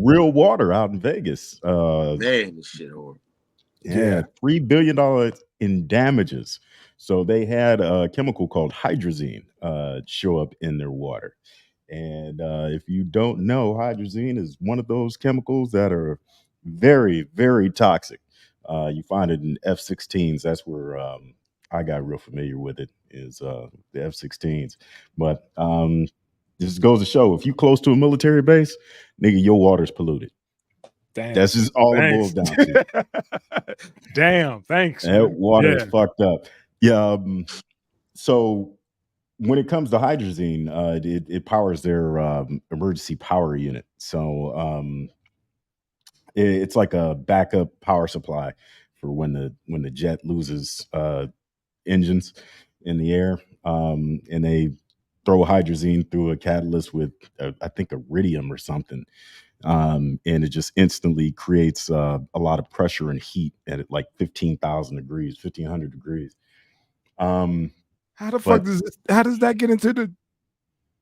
real water out in Vegas. Man, this shit horrible. Yeah, $3 billion in damages. So they had a chemical called hydrazine show up in their water. And if you don't know, hydrazine is one of those chemicals that are very, very toxic. You find it in F-16s. That's where I got real familiar with it, is the F-16s. But this goes to show, if you close to a military base, nigga, your water's polluted. Damn. That's just all it boils down to. Damn, thanks. That water is fucked up. Yeah. So when it comes to hydrazine, it powers their emergency power unit. So it's like a backup power supply for when the jet loses engines in the air, and they throw hydrazine through a catalyst with I think iridium or something, and it just instantly creates a lot of pressure and heat at like 15,000 degrees, 1,500 degrees. How the fuck how does that get into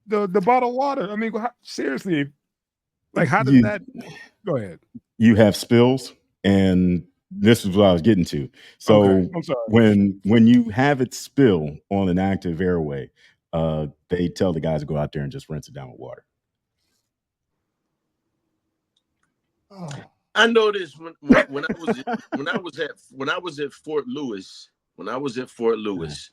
the bottled water? I mean, seriously, like how does that? Go ahead. You have spills, and this is what I was getting to. So I'm sorry. when you have it spill on an active airway, they tell the guys to go out there and just rinse it down with water. I know this when I was at Fort Lewis. When I was at Fort Lewis,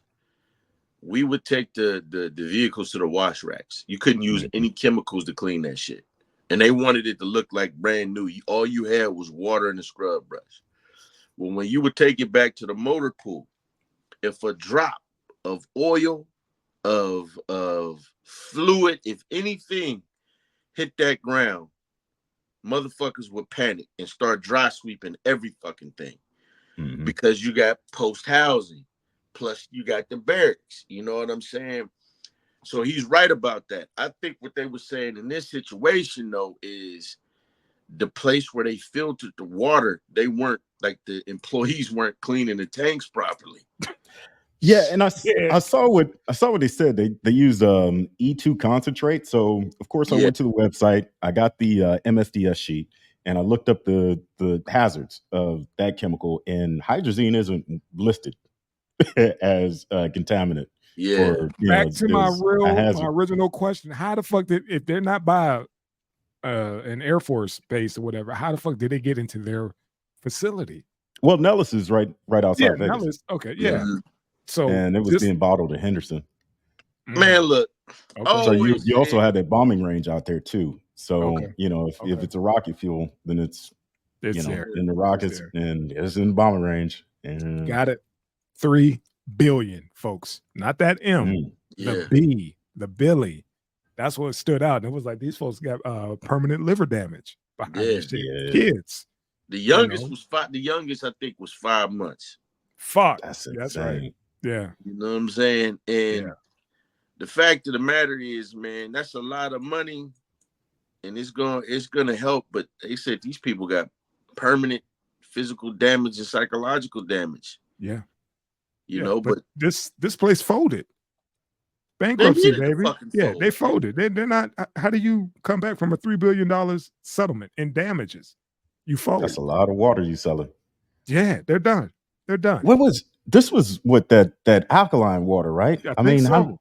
we would take the vehicles to the wash racks. You couldn't use any chemicals to clean that shit. And they wanted it to look like brand new. All you had was water and a scrub brush. Well, when you would take it back to the motor pool, if a drop of oil, of fluid, if anything hit that ground, motherfuckers would panic and start dry sweeping every fucking thing. Because you got post housing, plus you got the barracks. You know what I'm saying? So he's right about that. I think what they were saying in this situation, though, is the place where they filtered the water, they weren't, like, the employees weren't cleaning the tanks properly. Yeah, and I saw what they said. They used E2 concentrate. So of course I went to the website. I got the MSDS sheet, and I looked up the hazards of that chemical, and hydrazine isn't listed as a contaminant. Yeah. Back to my original question: how the fuck if they're not by an Air Force base or whatever, how the fuck did they get into their facility? Well, Nellis is right outside Vegas. Nellis. Okay, yeah. So and it was being bottled in Henderson. Man, look. Okay. So you also had that bombing range out there too. So you know, if it's a rocket fuel, then it's there in the rockets, and it's in the bombing range. And got it. 3 billion, folks. Not that M. The B, the Billy. That's what stood out. And it was like these folks got permanent liver damage behind this shit. Kids. The youngest was the youngest I think was 5 months. Fuck. That's right. Yeah. You know what I'm saying? And the fact of the matter is, man, that's a lot of money, and it's gonna help. But they said these people got permanent physical damage and psychological damage. Yeah. You know, but this place folded. Bankruptcy, baby. They folded. They're not. How do you come back from a $3 billion settlement in damages? You fold. That's a lot of water you selling. Yeah, they're done. They're done. This was what that alkaline water, right? I mean, how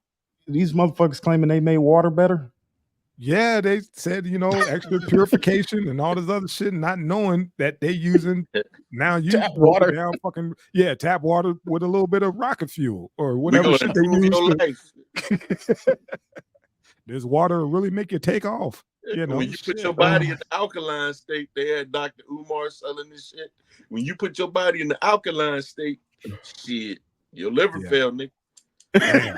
these motherfuckers claiming they made water better? Yeah, they said, extra purification and all this other shit, not knowing that they using tap water down tap water with a little bit of rocket fuel or whatever shit they use. This water will really make you take off. When you put your body in the alkaline state, they had Dr. Umar selling this shit. When you put your body in the alkaline state, shit, your liver failed, nigga.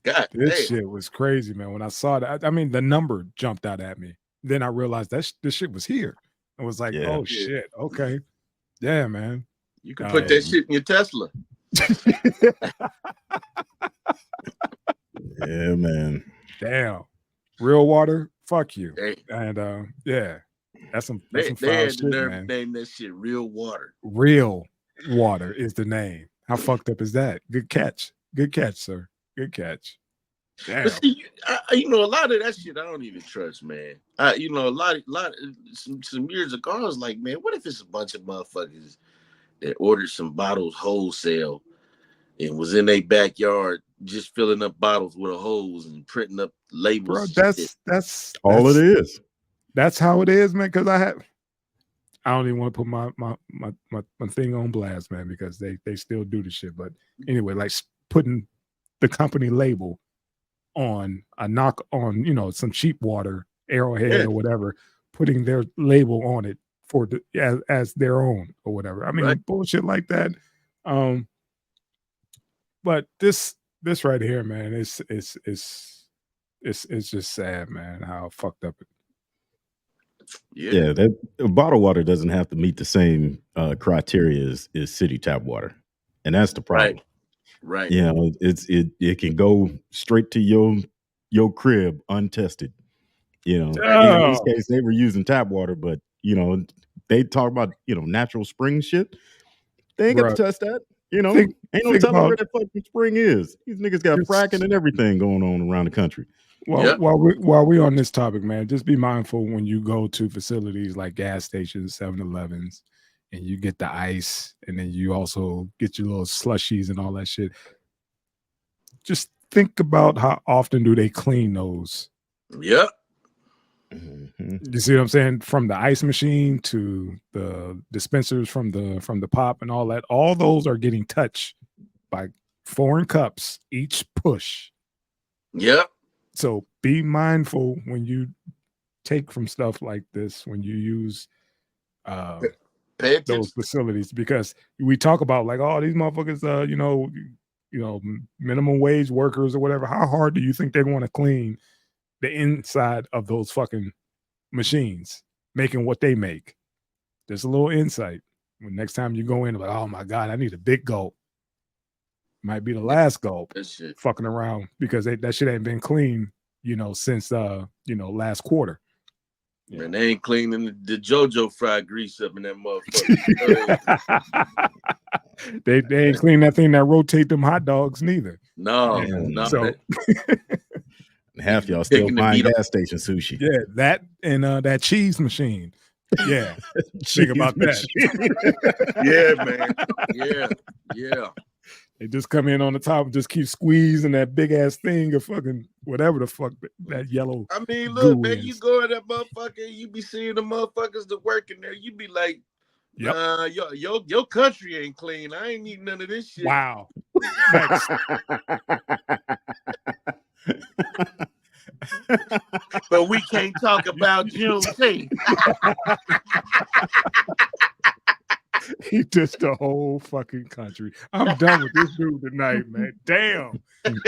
God, this shit was crazy, man. When I saw that, I mean, the number jumped out at me. Then I realized that this shit was here. I was like, oh shit, okay, yeah, man. You can put that shit in your Tesla. Yeah, man. Damn, real water. Fuck you. And that's some they foul had shit, the nerve man. to name that shit Real Water. Real water is the name. How fucked up is that? Good catch. Good catch, sir. Good catch. But see, a lot of that shit I don't even trust, man. A lot, some years ago, I was like, man, what if it's a bunch of motherfuckers that ordered some bottles wholesale and was in their backyard just filling up bottles with a hose and printing up labels? Bro, that's all it is. That's how it is, man. Because I don't even want to put my thing on blast, man, because they still do the shit. But anyway, like putting the company label on a knock on, some cheap water, Arrowhead or whatever, putting their label on it for as their own or whatever. I mean, bullshit like that. But this right here, man, it's just sad, man, how fucked up it. Yeah, that bottled water doesn't have to meet the same criteria as city tap water, and that's the problem. Right. It can go straight to your crib untested. In this case, they were using tap water, but they talk about natural spring shit. They ain't got to test that. Ain't no telling where that fucking spring is. These niggas got fracking and everything going on around the country. Well, while we're on this topic, man, just be mindful when you go to facilities like gas stations, 7-Elevens, and you get the ice, and then you also get your little slushies and all that shit. Just think about how often do they clean those. Yep. You see what I'm saying? From the ice machine to the dispensers from the pop and all that, all those are getting touched by foreign cups each push. Yep. So be mindful when you take from stuff like this, when you use those facilities, because we talk about like, oh, these motherfuckers, minimum wage workers or whatever. How hard do you think they want to clean the inside of those fucking machines making what they make? There's a little insight. When next time you go in, like, oh my God, I need a big gulp. Might be the last gulp fucking around because that shit ain't been clean, since last quarter. Man, they ain't cleaning the JoJo fried grease up in that motherfucker. they ain't clean that thing that rotate them hot dogs neither. No. So half y'all still buying gas station sushi. Yeah, that and that cheese machine. Yeah. Think about that. Yeah, man. Yeah. They just come in on the top and just keep squeezing that big ass thing of fucking whatever the fuck that yellow. I mean, look, man, you go in that motherfucker, you be seeing the motherfuckers that work in there. You be like, your country ain't clean. I ain't eating none of this shit. Wow. But we can't talk about Juneteenth. He dissed the whole fucking country. I'm done with this dude tonight, man. Damn.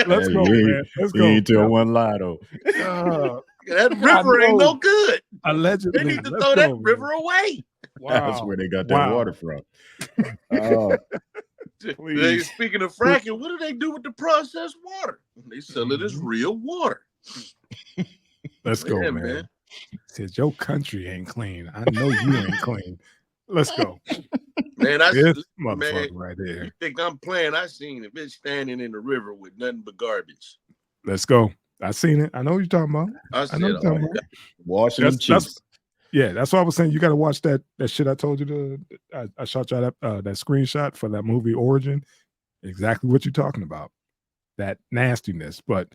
Let's go, man. Let's go. We ain't tell one lie though. That river ain't no good. Allegedly. They need to throw that river away. Wow. That's where they got that water from. Speaking of fracking, what do they do with the processed water? They sell it as real water. Let's go, man. Says your country ain't clean. I know you ain't clean. Let's go. Man, this motherfucker right there. You think I'm playing? I seen a bitch standing in the river with nothing but garbage. Let's go. I seen it. I know what you're talking about. I know what you're talking about. Washing cheeks. That's why I was saying you got to watch that shit I told you I shot you that screenshot for that movie Origin. Exactly what you're talking about. That nastiness. But